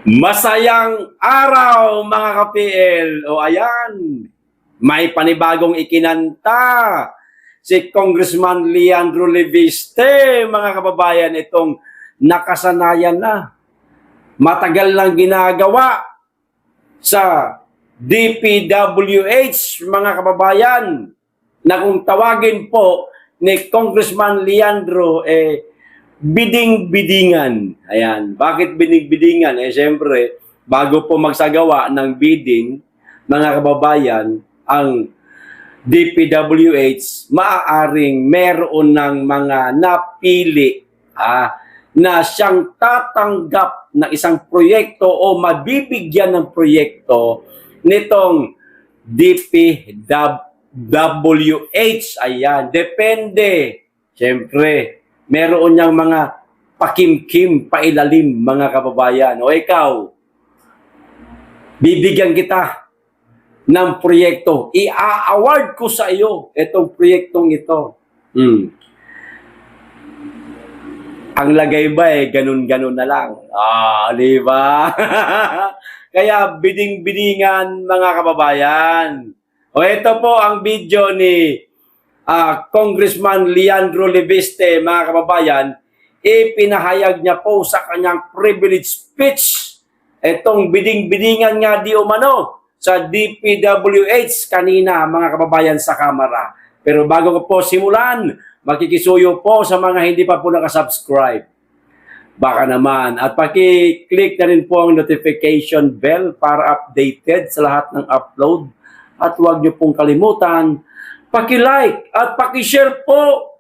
Masayang araw mga ka-PL. O ayan, may panibagong ikinanta si Congressman Leandro Leviste, mga kababayan, itong nakasanayan na. Matagal lang ginagawa sa DPWH, mga kababayan, na kung tawagin po ni Congressman Leandro, biding-bidingan. Ayan. Bakit biding-bidingan? Siyempre, bago po magsagawa ng bidding, mga kababayan, ang DPWH, maaaring meron ng mga napili na siyang tatanggap ng isang proyekto o mabibigyan ng proyekto nitong DPWH. Ayan. Depende. Siyempre, meron niyang mga pakimkim, pailalim, mga kababayan. O ikaw, bibigyan kita ng proyekto. I-award ko sa iyo itong proyektong ito. Ang lagay ba ganun-ganun na lang? Di ba? Kaya biding-bidingan, mga kababayan. O ito po ang video ni Congressman Leandro Leviste, mga kababayan. Ipinahayag niya po sa kanyang privilege speech itong biding-bidingan nga di umano sa DPWH kanina, mga kababayan, sa Kamara. Pero bago ko po simulan, makikisuyo po sa mga hindi pa po nakasubscribe. Baka naman. At paki-click na rin po ang notification bell para updated sa lahat ng upload. At huwag niyo pong kalimutan, paki-like at paki-share po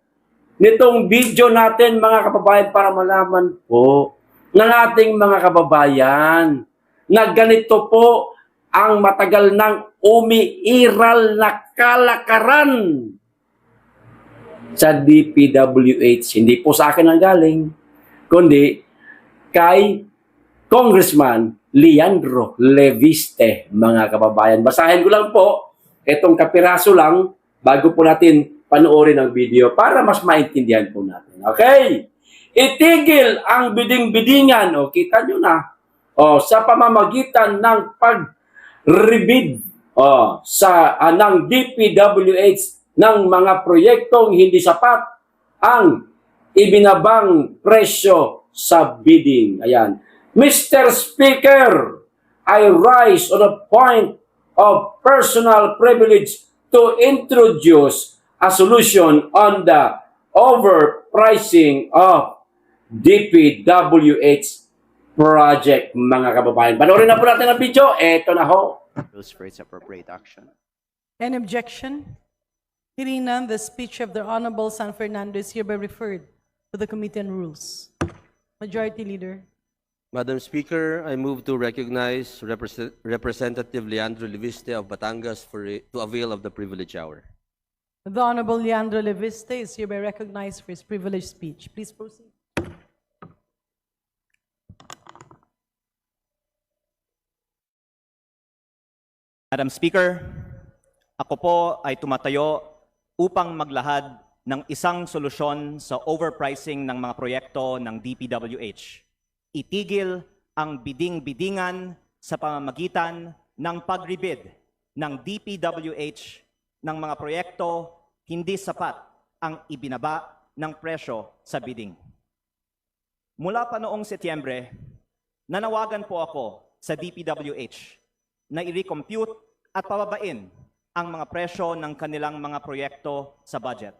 nitong video natin, mga kababayan, para malaman po ng ating mga kababayan na ganito po ang matagal nang umiiral na kalakaran sa DPWH. Hindi po sa akin ang galing, kundi kay Congressman Leandro Leviste, mga kababayan. Basahin ko lang po itong kapiraso lang bago po natin panoorin ang video para mas maintindihan po natin. Okay? Itigil ang biding-bidingan. O, kita nyo na. O, sa pamamagitan ng pag-rebid ng DPWH ng mga proyektong hindi sapat ang ibinabang presyo sa bidding. Ayan. Mr. Speaker, I rise on a point of personal privilege to introduce a solution on the overpricing of DPWH project, mga kababayan. Panoorin na po natin ang video. Eto na ho. Those for its appropriate action. Any objection? Hearing none, the speech of the Honorable San Fernando is hereby referred to the Committee on Rules. Majority Leader. Madam Speaker, I move to recognize Representative Leandro Leviste of Batangas to avail of the privilege hour. The Honorable Leandro Leviste is hereby recognized for his privileged speech. Please proceed. Madam Speaker, ako po ay tumatayo upang maglahad ng isang solusyon sa overpricing ng mga proyekto ng DPWH. Itigil ang biding-bidingan sa pamamagitan ng pag-rebid ng DPWH ng mga proyekto hindi sapat ang ibinaba ng presyo sa bidding. Mula pa noong Setyembre, nanawagan po ako sa DPWH na i-recompute at pababain ang mga presyo ng kanilang mga proyekto sa budget.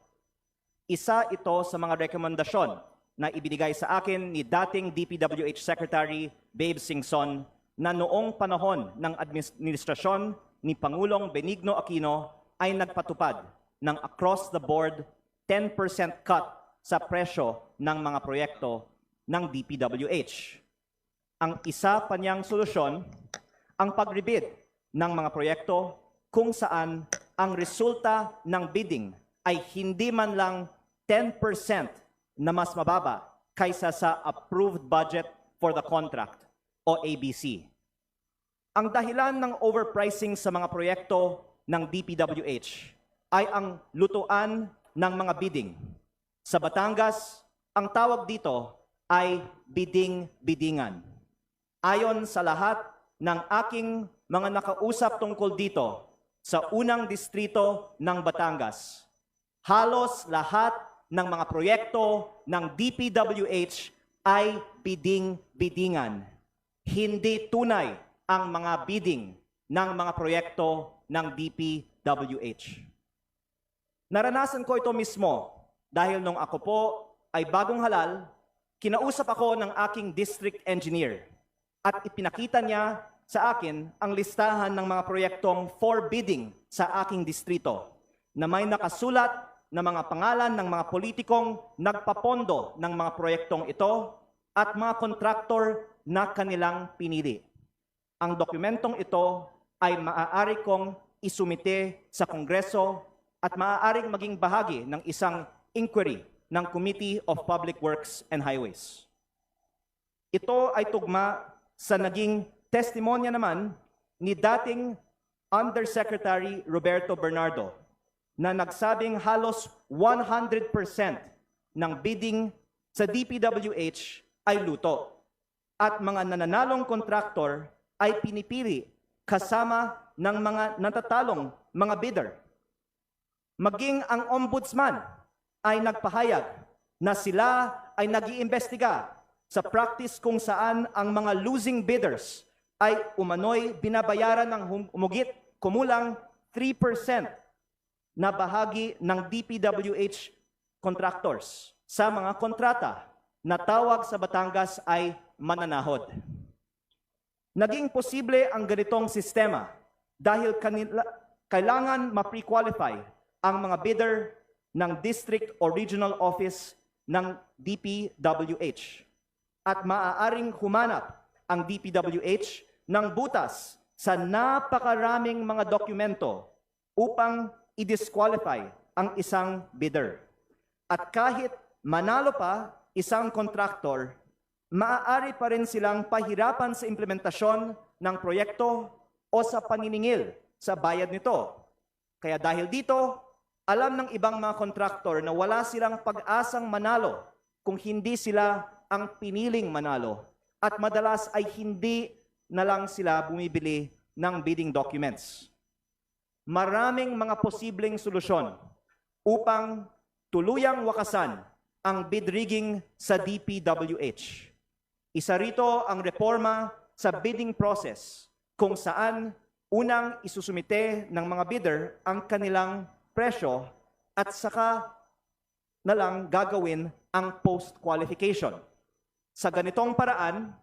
Isa ito sa mga rekomendasyon na ibinigay sa akin ni dating DPWH Secretary Babe Singson na noong panahon ng administrasyon ni Pangulong Benigno Aquino ay nagpatupad ng across-the-board 10% cut sa presyo ng mga proyekto ng DPWH. Ang isa pa niyang solusyon, ang pag-rebid ng mga proyekto kung saan ang resulta ng bidding ay hindi man lang 10% na mas mababa kaysa sa approved budget for the contract o ABC. Ang dahilan ng overpricing sa mga proyekto ng DPWH ay ang lutuan ng mga bidding. Sa Batangas, ang tawag dito ay biding-bidingan. Ayon sa lahat ng aking mga nakausap tungkol dito sa unang distrito ng Batangas, halos lahat ng mga proyekto ng DPWH ay biding-bidingan. Hindi tunay ang mga bidding ng mga proyekto ng DPWH. Naranasan ko ito mismo dahil nung ako po ay bagong halal, kinausap ako ng aking district engineer at ipinakita niya sa akin ang listahan ng mga proyektong for bidding sa aking distrito na may nakasulat na mga pangalan ng mga politikong nagpapondo ng mga proyektong ito at mga kontraktor na kanilang pinili. Ang dokumentong ito ay maaari kong isumite sa Kongreso at maaaring maging bahagi ng isang inquiry ng Committee of Public Works and Highways. Ito ay tugma sa naging testimonya naman ni dating Undersecretary Roberto Bernardo na nagsabing halos 100% ng bidding sa DPWH ay luto at mga nananalong kontraktor ay pinipili kasama ng mga natatalong mga bidder. Maging ang ombudsman ay nagpahayag na sila ay nag-iimbestiga sa practice kung saan ang mga losing bidders ay umano'y binabayaran ng humugit kumulang 3% na bahagi ng DPWH contractors sa mga kontrata na tawag sa Batangas ay mananahod. Naging posible ang ganitong sistema dahil kailangan ma-pre-qualify ang mga bidder ng district or regional office ng DPWH at maaaring humanap ang DPWH ng butas sa napakaraming mga dokumento upang i-disqualify ang isang bidder. At kahit manalo pa isang kontraktor, maaari pa rin silang pahirapan sa implementasyon ng proyekto o sa paniningil sa bayad nito. Kaya dahil dito, alam ng ibang mga kontraktor na wala silang pag-asang manalo kung hindi sila ang piniling manalo at madalas ay hindi na lang sila bumibili ng bidding documents. Maraming mga posibleng solusyon upang tuluyang wakasan ang bid rigging sa DPWH. Isa rito ang reforma sa bidding process kung saan unang isusumite ng mga bidder ang kanilang presyo at saka na lang gagawin ang post-qualification. Sa ganitong paraan,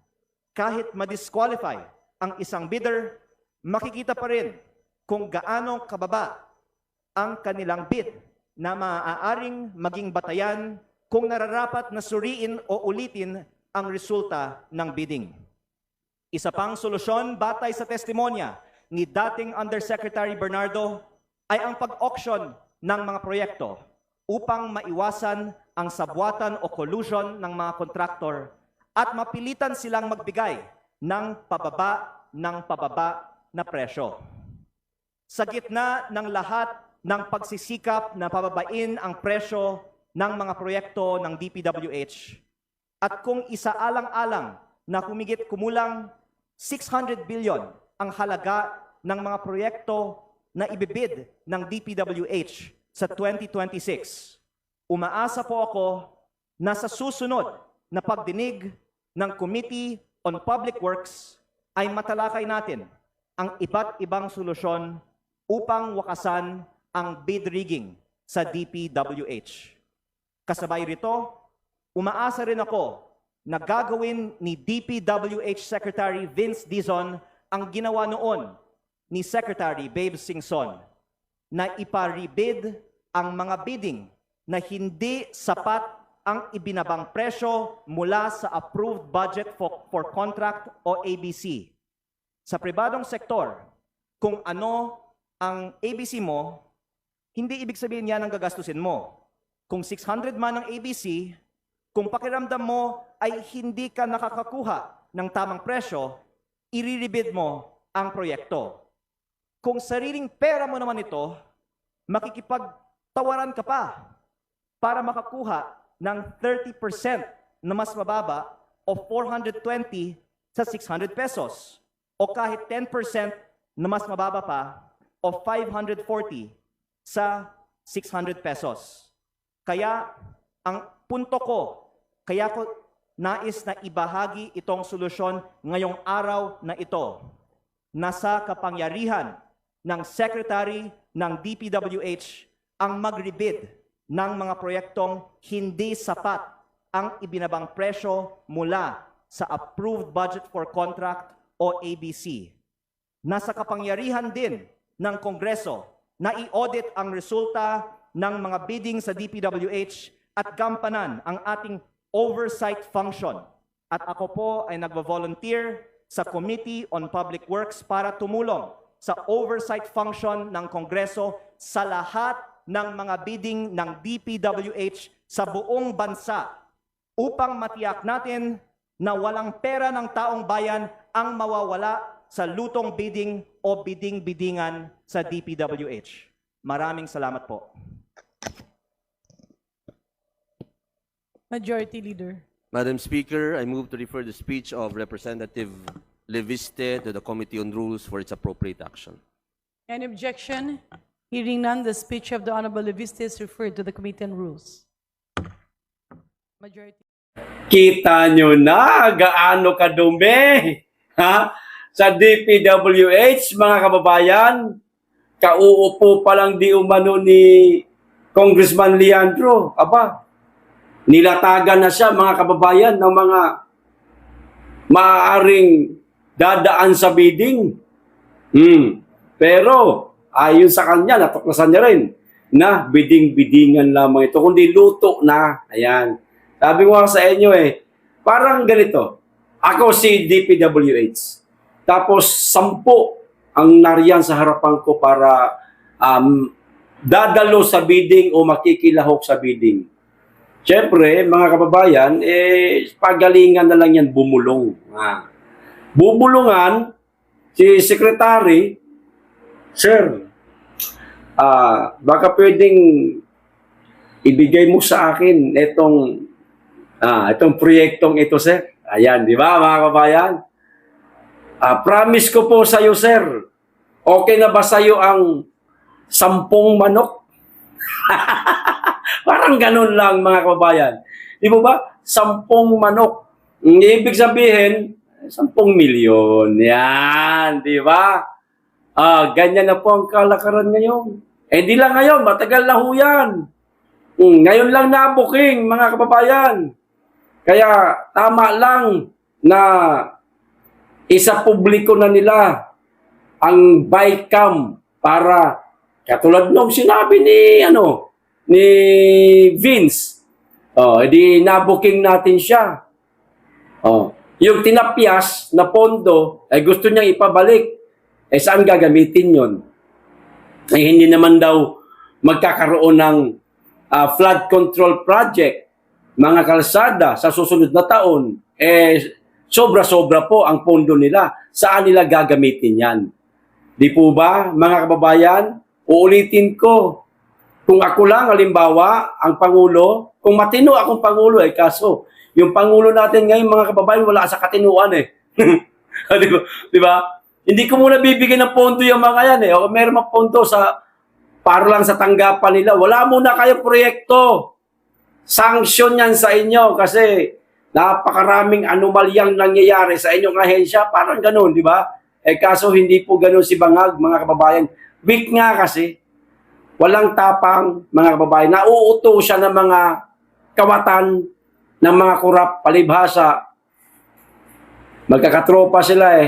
kahit ma-disqualify ang isang bidder, makikita pa rin kung gaano kababa ang kanilang bid na maaaring maging batayan kung nararapat na suriin o ulitin ang resulta ng bidding. Isa pang solusyon batay sa testimonya ni dating Undersecretary Bernardo ay ang pag-auction ng mga proyekto upang maiwasan ang sabwatan o collusion ng mga kontraktor at mapilitan silang magbigay ng pababa na presyo. Sa gitna ng lahat ng pagsisikap na pababain ang presyo ng mga proyekto ng DPWH at kung isaalang-alang na humigit kumulang 600 billion ang halaga ng mga proyekto na ibibid ng DPWH sa 2026. Umaasa po ako na sa susunod na pagdinig ng Committee on Public Works ay matalakay natin ang iba't ibang solusyon upang wakasan ang bid rigging sa DPWH. Kasabay rito, umaasa rin ako na gagawin ni DPWH Secretary Vince Dizon ang ginawa noon ni Secretary Babe Singson na ipa-rebid ang mga bidding na hindi sapat ang ibinabang presyo mula sa approved budget for contract o ABC. Sa pribadong sektor, kung ano ang ABC mo, hindi ibig sabihin yan ang gagastusin mo. Kung 600 man ang ABC, kung pakiramdam mo ay hindi ka nakakakuha ng tamang presyo, i-rebid mo ang proyekto. Kung sariling pera mo naman ito, makikipagtawaran ka pa para makakuha ng 30% na mas mababa o 420 sa 600 pesos. O kahit 10% na mas mababa pa, o 540 sa 600 pesos. Kaya, ang punto ko, kaya ko nais na ibahagi itong solusyon ngayong araw na ito. Nasa kapangyarihan ng Secretary ng DPWH ang mag-rebid ng mga proyektong hindi sapat ang ibinabang presyo mula sa Approved Budget for Contract o ABC. Nasa kapangyarihan din ng Kongreso na i-audit ang resulta ng mga bidding sa DPWH at gampanan ang ating oversight function. At ako po ay nagvo-volunteer sa Committee on Public Works para tumulong sa oversight function ng Kongreso sa lahat ng mga bidding ng DPWH sa buong bansa upang matiyak natin na walang pera ng taong bayan ang mawawala sa lutong bidding o bidding-biddingan sa DPWH. Maraming salamat po. Majority Leader. Madam Speaker, I move to refer the speech of Representative Leviste to the Committee on Rules for its appropriate action. Any objection? Hearing none, the speech of the Honorable Leviste is referred to the Committee on Rules. Majority. Kita nyo na gaano kadumi, ha? Sa DPWH, mga kababayan, kauupo pa lang di umano ni Congressman Leandro. Aba, nilatagan na siya, mga kababayan, ng mga maaaring dadaan sa bidding. Pero, ayon sa kanya, natuklasan niya rin na bidding-biddingan lamang ito, kundi luto na. Ayan. Sabi ko nga sa inyo parang ganito. Ako si DPWH. Tapos 10 ang nariyan sa harapan ko para dadalo sa bidding o makikilahok sa bidding. Siyempre, mga kababayan, pagalingan na lang yan bumulong. Bubulungan, si Secretary, Sir, baka pwedeng ibigay mo sa akin itong proyektong ito, sir. Ayan, di ba, mga kababayan? Promise ko po sa iyo, sir. Okay na ba sa iyo ang 10 manok? Parang ganun lang, mga kababayan. Di mo ba? 10 manok. Ibig sabihin, 10 milyon. Yan, di ba? Ganyan na po ang kalakaran ngayon. Di lang ngayon, matagal na ho yan. Ngayon lang na-booking, mga kababayan. Kaya tama lang na isa publiko na nila ang BICAM para katulad nung sinabi ni Vince. Edi na-booking natin siya. Yung tinapyas na pondo ay gusto niyang ipabalik. Saan gagamitin yon? Hindi naman daw magkakaroon ng flood control project, mga kalsada sa susunod na taon, sobra-sobra po ang pondo nila. Saan nila gagamitin yan? Di po ba, mga kababayan? Uulitin ko, kung ako lang, halimbawa, ang Pangulo, kung matino akong Pangulo kaso, yung Pangulo natin ngayon, mga kababayan, wala sa katinuan Di ba? Hindi ko muna bibigyan ng pondo yung mga yan O meron mga pondo para lang sa tanggapan nila. Wala muna kayo proyekto. Sanction yan sa inyo kasi napakaraming anomalyang nangyayari sa inyong ahensya. Parang ganun, di ba? Kaso hindi po ganun si Bangag, mga kababayan. Weak nga kasi. Walang tapang, mga kababayan. Nauuto siya ng mga kawatan, ng mga kurap, palibhasa. Magkakatropa sila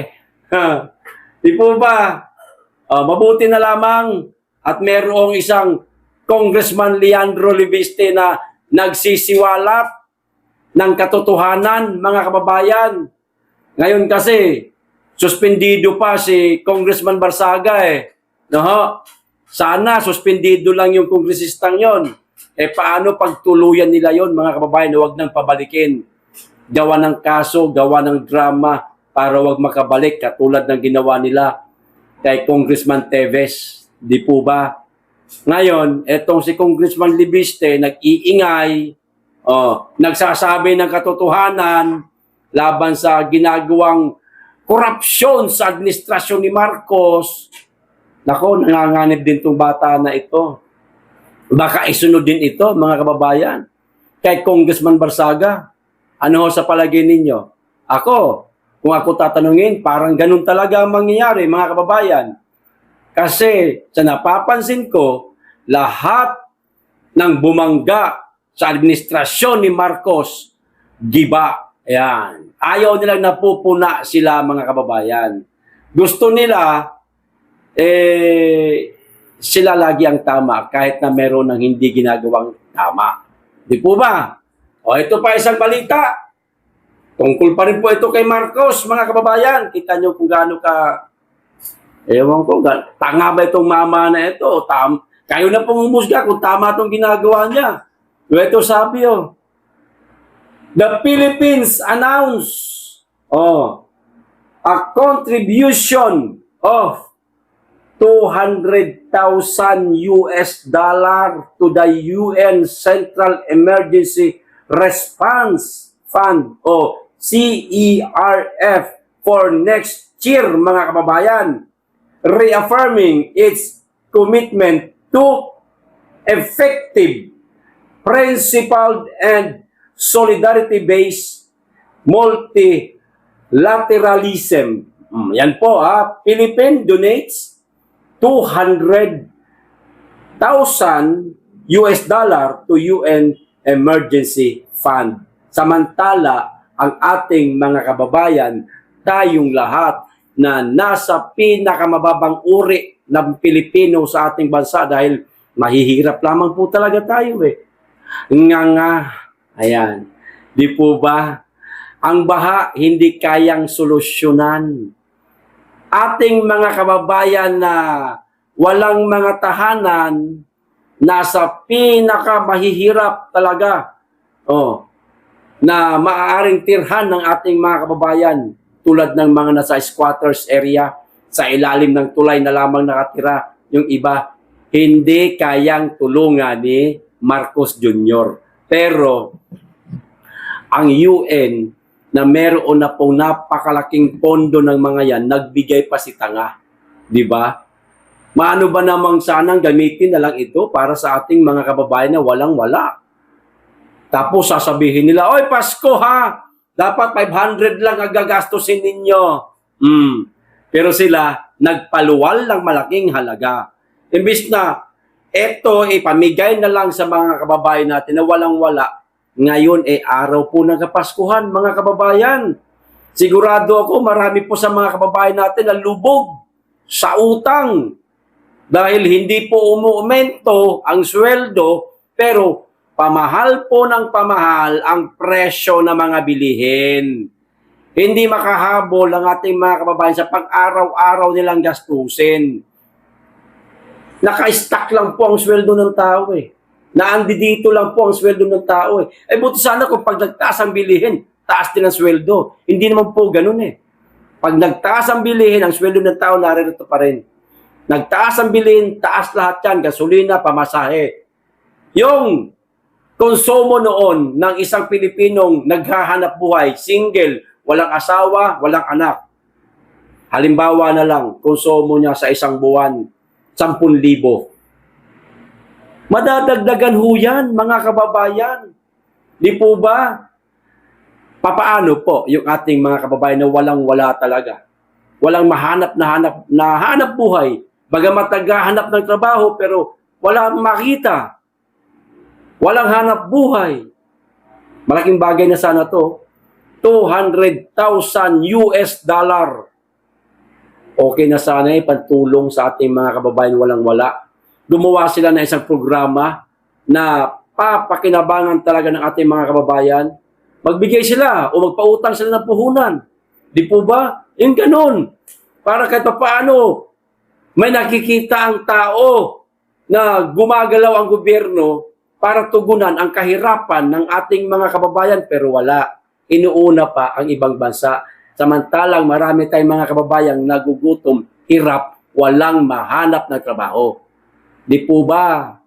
Di po ba? Mabuti na lamang at merong isang Congressman Leandro Leviste na nagsisiwalat ng katotohanan, mga kababayan. Ngayon kasi, suspendido pa si Congressman Barsaga Sana suspendido lang yung kongresistang yon. Paano pagtuluyan nila yon, mga kababayan? Huwag nang pabalikin. Gawa ng kaso, gawa ng drama para wag makabalik katulad ng ginawa nila kay Congressman Teves. Di po ba? Ngayon, etong si Congressman Leviste nag-iingay, nagsasabi ng katotohanan laban sa ginagawang korupsyon sa administrasyon ni Marcos. Nako, nanganganib din tong bata na ito. Baka isunod din ito, mga kababayan. Kay Congressman Barsaga, ano ho sa palagay ninyo? Ako, kung ako tatanungin, parang ganun talaga ang mangyayari, mga kababayan. Kasi sa napapansin ko, lahat ng bumangga sa administrasyon ni Marcos, giba. Ayan. Ayaw nilang napupuna sila, mga kababayan. Gusto nila, sila lagi ang tama kahit na meron ng hindi ginagawang tama. Di po ba? O ito pa isang balita. Tungkol pa rin po ito kay Marcos, mga kababayan. Kita nyo kung gaano ka, ewan ko, tanga ba itong mama na ito? Kayo na pong humusga kung tama itong ginagawa niya. Ito sabi, the Philippines announced a contribution of $200,000 to the UN Central Emergency Response Fund o CERF for next year, mga kababayan, reaffirming its commitment to effective, principled, and solidarity-based multilateralism. Yan po, Philippines donates $200,000 to UN Emergency Fund. Samantala, ang ating mga kababayan, tayong lahat na nasa pinakamababang uri ng Pilipino sa ating bansa dahil mahihirap lamang po talaga tayo Ayan. Di po ba? Ang baha hindi kayang solusyonan. Ating mga kababayan na walang mga tahanan, nasa pinakamahihirap talaga na maaaring tirhan ng ating mga kababayan tulad ng mga nasa squatters area, sa ilalim ng tulay na lamang nakatira, yung iba, hindi kayang tulungan ni Marcos Jr. Pero, ang UN na meron na pong napakalaking pondo ng mga yan, nagbigay pa si tanga. Di ba? Maano ba namang sanang gamitin na lang ito para sa ating mga kababayan na walang-wala? Tapos sasabihin nila, oy, Pasko ha! Dapat 500 lang ang gagastusin ninyo. Pero sila, nagpaluwal ng malaking halaga. Imbis na, eto, ipamigay na lang sa mga kababayan natin na walang-wala. Ngayon, araw po ng Kapaskuhan, mga kababayan. Sigurado ako, marami po sa mga kababayan natin na lubog sa utang. Dahil hindi po umuumento ang sweldo, pero pamahal po ng pamahal ang presyo ng mga bilihin. Hindi makahabol ang ating mga kababayan sa pang-araw-araw nilang gastusin. Naka-stack lang po ang sweldo ng tao Naandi dito lang po ang sweldo ng tao buti sana kung pag nagtaas ang bilihin, taas din ang sweldo. Hindi naman po ganun Pag nagtaas ang bilihin, ang sweldo ng tao naririto pa rin. Nagtaas ang bilihin, taas lahat yan, gasolina, pamasahe. Yung konsumo noon ng isang Pilipinong naghahanap buhay, single, walang asawa, walang anak. Halimbawa na lang, konsumo niya sa isang buwan, 10,000. Madadagdagan ho yan, mga kababayan. Di po ba? Papaano po yung ating mga kababayan na walang-wala talaga? Walang mahanap na hanap buhay. Bagamat naghahanap ng trabaho pero walang makita. Walang hanap buhay. Malaking bagay na sana to. $200,000. Okay na sana pantulong sa ating mga kababayan walang-wala. Gumawa sila ng isang programa na papakinabangan talaga ng ating mga kababayan. Magbigay sila o magpautang sila ng puhunan. Di po ba? Yung ganun. Para kahit paano may nakikita ang tao na gumagalaw ang gobyerno para tugunan ang kahirapan ng ating mga kababayan pero wala. Inuuna pa ang ibang bansa. Samantalang marami tayong mga kababayang nagugutom, hirap, walang mahanap na trabaho. Di po ba?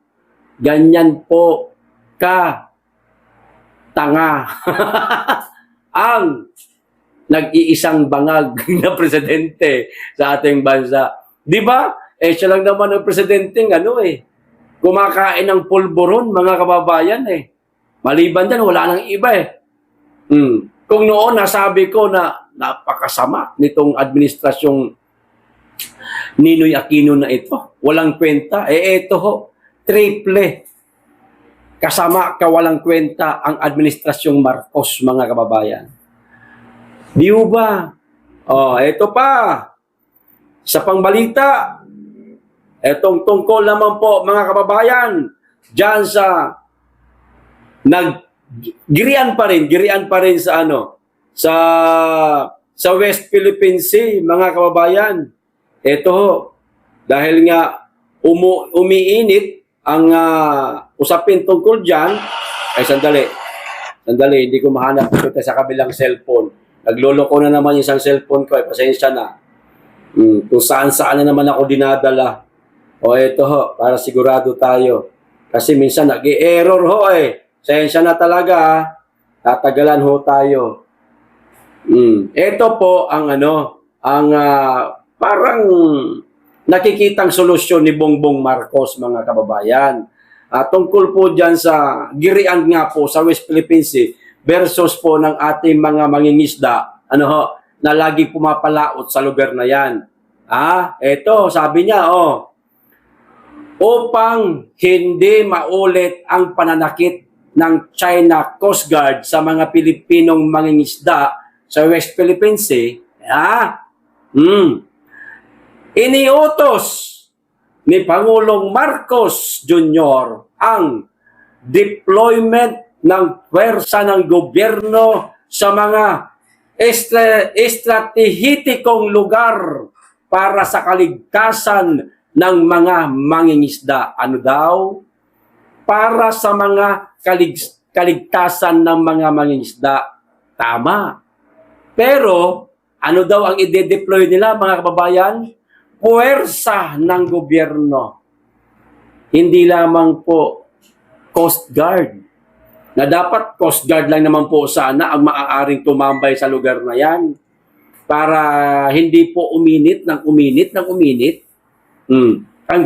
Ganyan po ka tanga ang nag-iisang bangag na presidente sa ating bansa. Di ba? Siya lang naman ang presidenteng kumakain ng pulburon, mga kababayan Maliban dyan, wala nang iba Kung noon nasabi ko na napakasama nitong administrasyong Ninoy Aquino na ito, walang kwenta, ito ho, triple kasama kawalang kwenta ang administrasyong Marcos, mga kababayan. Di ba? Ito pa. Sa pangbalita, etong tungkol naman po, mga kababayan, dyan sa girian pa rin sa sa West Philippine Sea, mga kababayan. Ito ho, dahil nga umiinit ang usapin tungkol dyan, sandali, hindi ko mahanap ito sa kabilang cellphone. Nagloloko na naman yung isang cellphone ko, pasensya na. Kung saan-saan na naman ako dinadala. Ito ho, para sigurado tayo. Kasi minsan nag-i-error ho Pasensya na talaga tatagalan ho tayo. Ito po ang parang nakikitang solusyon ni Bongbong Marcos, mga kababayan. Tungkol po dyan sa girian nga po sa West Philippine Sea versus po ng ating mga mangingisda, na lagi pumapalaot sa lugar na yan. Ito, sabi niya, upang hindi maulit ang pananakit ng China Coast Guard sa mga Pilipinong mangingisda sa West Philippine Sea, iniutos ni Pangulong Marcos Jr. ang deployment ng pwersa ng gobyerno sa mga estratehikong lugar para sa kaligtasan ng mga mangingisda. Ano daw? Para sa mga kaligtasan ng mga mangingisda. Tama. Pero, ano daw ang ide-deploy nila, mga kababayan? Puwersa ng gobyerno. Hindi lamang po Coast Guard. Na dapat Coast Guard lang naman po sana ang maaaring tumambay sa lugar na yan. Para hindi po uminit ang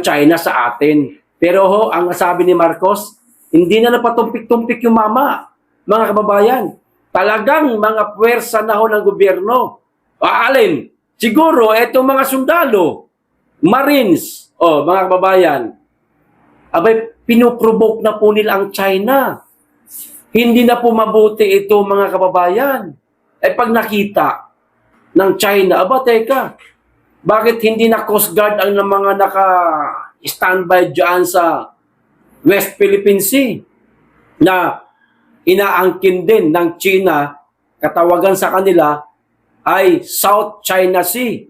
China sa atin. Pero ang sabi ni Marcos, hindi na napatumpik-tumpik yung mga kababayan. Talagang mga puwersa na ho ng gobyerno. Alin? Siguro, etong mga sundalo, Marines, mga kababayan, pinuprovoke na po nila ang China. Hindi na po mabuti ito, mga kababayan. Pag nakita ng China, teka, bakit hindi na Coast Guard ang mga naka-standby dyan sa West Philippine Sea na inaangkin din ng China, katawagan sa kanila ay South China Sea.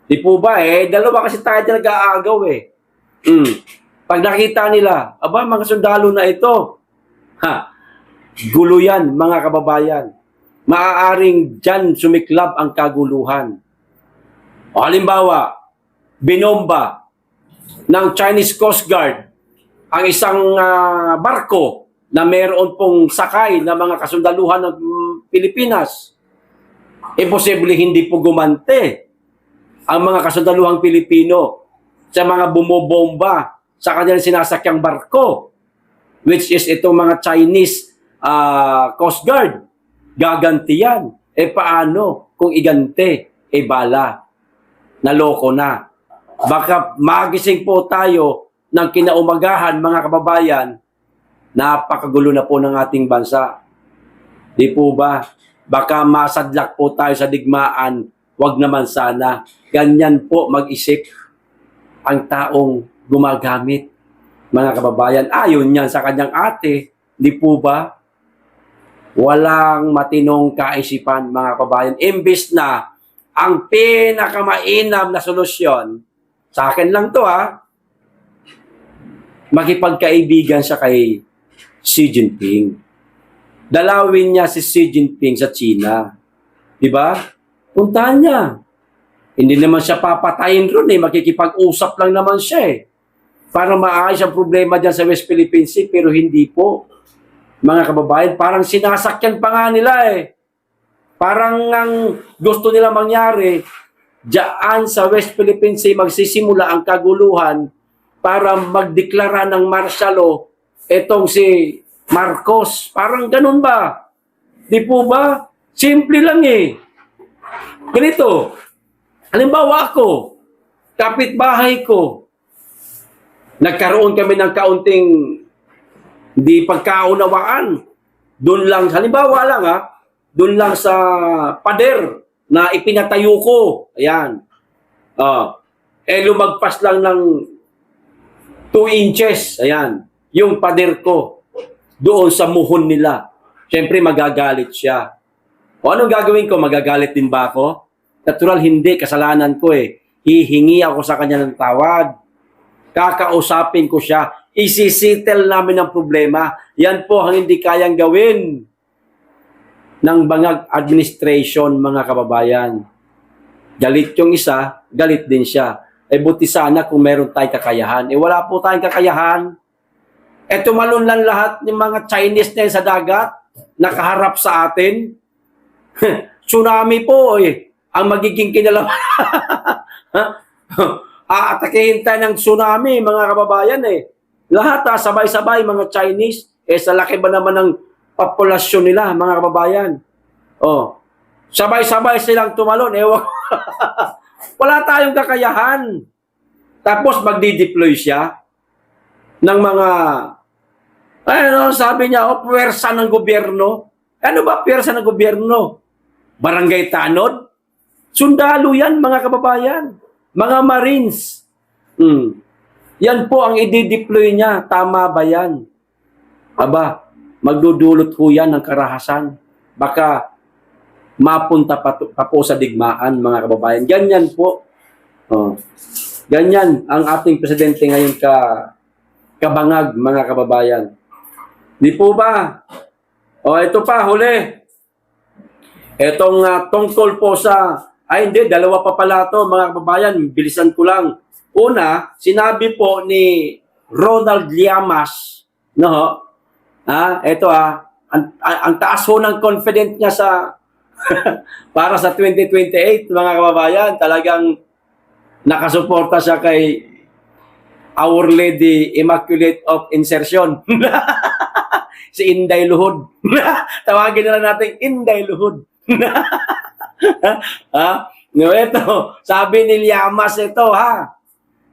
Di po ba dalawa kasi tayo nag-aagaw Pag nakita nila, mga sundalo na ito, gulo yan, mga kababayan. Maaaring dyan sumiklab ang kaguluhan. Halimbawa, binomba ng Chinese Coast Guard ang isang barko na meron pong sakay na mga kasundaluhan ng Pilipinas. Imposible hindi po gumante ang mga kasundaluhang Pilipino sa mga bumobomba sa kanilang sinasakyang barko, which is itong mga Chinese Coast Guard. Gaganti yan. Paano kung igante? Bala. Naloko na. Baka magising po tayo ng kinaumagahan, mga kababayan, napakagulo na po ng ating bansa. Di po ba? Baka masadlak po tayo sa digmaan, wag naman sana. Ganyan po mag-isip ang taong gumagamit, mga kababayan. Ayon yan sa kanyang ate, di po ba? Walang matinong kaisipan, mga kababayan. Imbis na ang pinakamainam na solusyon, sa akin lang to makipagkaibigan siya kay Xi Jinping. Dalawin niya si Xi Jinping sa China. Diba? Puntahan niya. Hindi naman siya papatayin ron makikipag-usap lang naman siya para maayos ang problema dyan sa West Philippine Sea, pero hindi po. Mga kababayan, parang sinasakyan pa nga nila Parang ang gusto nila mangyari, diyan sa West Philippine Sea magsisimula ang kaguluhan para magdeklara ng martial law etong si Marcos. Parang ganun ba? Di po ba? Simple lang eh. Ganito, halimbawa ako, kapitbahay ko, nagkaroon kami ng kaunting di pagkaunawaan. Doon lang, halimbawa lang doon lang sa pader na ipinatayo ko. Ayan. Lumagpas lang ng 2 inches. Ayan. Yung pader ko. Doon sa muhon nila. Siyempre magagalit siya. O anong gagawin ko? Magagalit din ba ako? Natural hindi. Kasalanan ko eh. Hihingi ako sa kanya ng tawad. Kakausapin ko siya. Isisitel namin ang problema. Yan po ang hindi kayang gawin ng Bangag Administration, mga kababayan. Galit yung isa, galit din siya. Buti sana kung meron tayong kakayahan. Wala po tayong kakayahan. Tumalon lang lahat ng mga Chinese na sa dagat, nakaharap sa atin. Tsunami po ang magiging kinalaman. Aatakihin tayo ng tsunami, mga kababayan Lahat sabay-sabay, mga Chinese. Sa laki ba naman ng populasyon nila, mga kababayan? Sabay-sabay silang tumalon. Wala tayong kakayahan. Tapos magdi-deploy siya ng mga, sabi niya, puwersa ng gobyerno. Ano ba puwersa ng gobyerno? Barangay tanod? Sundalo yan, mga kababayan. Mga Marines. Yan po ang i-deploy niya. Tama ba yan? Aba, magdudulot ho yan ng karahasan. Baka mapunta pa po sa digmaan, mga kababayan. Ganyan po. Ganyan ang ating presidente ngayon kabangag, mga kababayan. Di po ba? Ito pa, huli. Itong tungkol po sa, hindi, dalawa pa pala ito, mga kababayan. Bilisan ko lang. Una, sinabi po ni Ronald Llamas, ito ang taas ho ng confident niya sa para sa 2028, mga kababayan. Talagang nakasuporta siya kay Our Lady Immaculate of Insertion. Si Inday Luhod. Tawagin na lang natin Inday Luhod. Ito, sabi ni Llamas ito,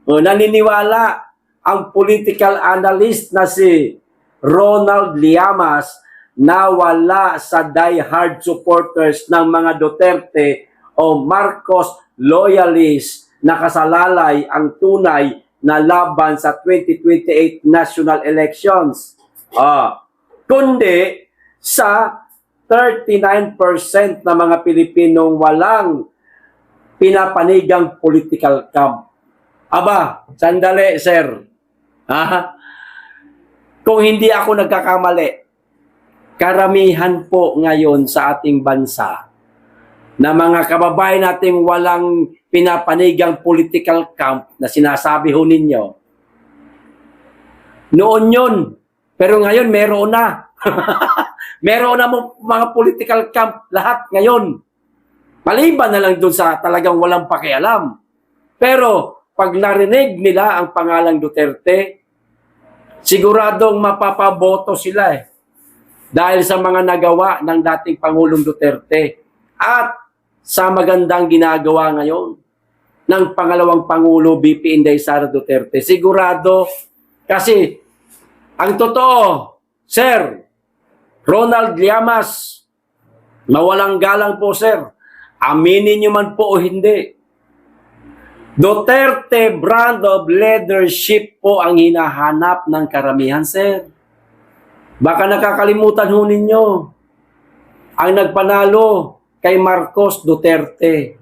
naniniwala ang political analyst na si Ronald Llamas na wala sa die-hard supporters ng mga Duterte o Marcos loyalists na kasalalay ang tunay na laban sa 2028 national elections. Kundi sa 39% na mga Pilipinong walang pinapanigang political camp. Aba, sandali, sir. Kung hindi ako nagkakamali, karamihan po ngayon sa ating bansa na mga kababayan nating walang pinapanigang political camp na sinasabi ho ninyo. Noon yun. Pero ngayon, meron na. Meron na mga political camp lahat ngayon. Maliban na lang dun sa talagang walang pakialam. Pero pag narinig nila ang pangalang Duterte, siguradong mapapaboto sila dahil sa mga nagawa ng dating Pangulong Duterte at sa magandang ginagawa ngayon ng pangalawang Pangulo BP Inday Sara Duterte. Sigurado kasi ang totoo, Sir Ronald Llamas, mawalang galang po, sir. Aminin nyo man po o hindi. Duterte brand of leadership po ang hinahanap ng karamihan, sir. Baka nakakalimutan ho ninyo ang nagpanalo kay Marcos Duterte.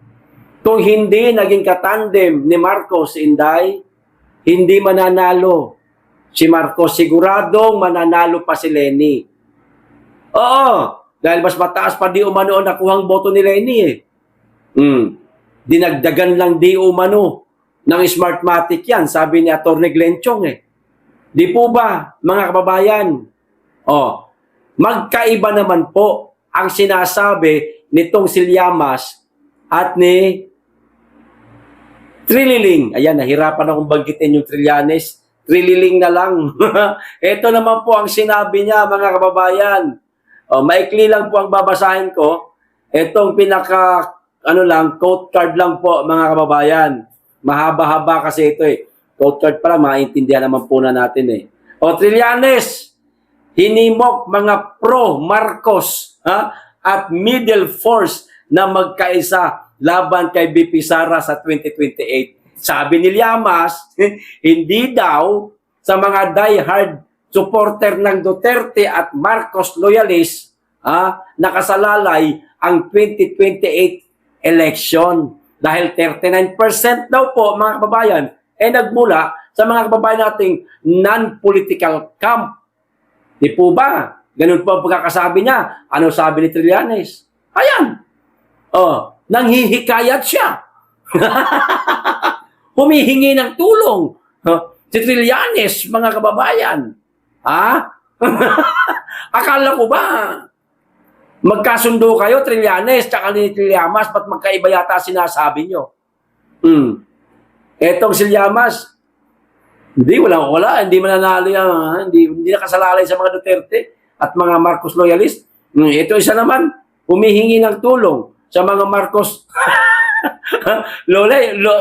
Kung hindi naging katandem ni Marcos Inday, hindi mananalo si Marcos. Siguradong mananalo pa si Leni. Oo, dahil mas mataas pa di umano ang nakuhang boto ni Leni Dinagdagan lang di umano ng Smartmatic yan, sabi ni Atty. Glenchong Di po ba, mga kababayan? Magkaiba naman po ang sinasabi nitong si Llamas at ni Trililing. Ayan, nahirapan akong banggitin yung Trillanes. Trililing na lang. Ito naman po ang sinabi niya, mga kababayan. Maikli lang po ang babasahin ko. Itong pinaka, quote card lang po, mga kababayan. Mahaba-haba kasi ito eh. Quote card pala, maintindihan naman po na natin eh. Trillanes, hinimok mga pro-Marcos at middle force na magkaisa laban kay BP Sara sa 2028. Sabi ni Llamas, hindi daw sa mga die-hard supporter ng Duterte at Marcos loyalist nakasalalay ang 2028 election. Dahil 39% daw po, mga kababayan, nagmula sa mga kababayan nating non-political camp. Di po ba? Ganun po ang pagkakasabi niya. Ano sabi ni Trillanes? Ayan. Nanghihikayat siya. Humihingi ng tulong. Si Trillanes, mga kababayan. Akala ko ba? Magkasundo kayo, Trillanes, tsaka ni Llamas, ba't magkaiba yata sinasabi nyo? Etong si Llamas, wala, hindi mananalo yan, hindi nakasalalay sa mga Duterte at mga Marcos loyalist. Ito isa naman, humihingi ng tulong sa mga Marcos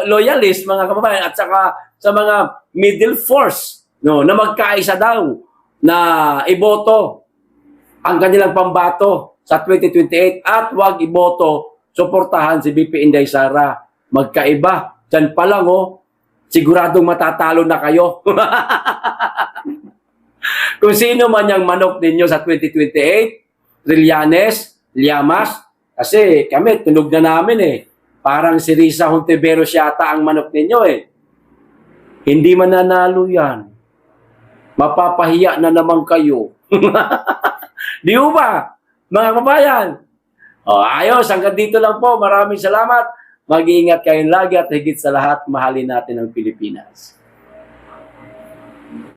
loyalist, mga kababayan, at saka sa mga middle force na magkaisa daw na iboto ang kanilang pambato sa 2028 at wag iboto, suportahan si BP Inday Sara. Magkaiba. Diyan pa lang, siguradong matatalo na kayo. Kung sino man yung manok ninyo sa 2028, Trillanes, Llamas, kasi kami, tunog na namin eh. Parang si Risa Hontiveros yata ang manok ninyo eh. Hindi mananalo yan. Mapapahiya na naman kayo. Di ba? Mga kabayan. Ayos, hanggang dito lang po. Maraming salamat. Mag-iingat kayong lagi at higit sa lahat, mahalin natin ang Pilipinas.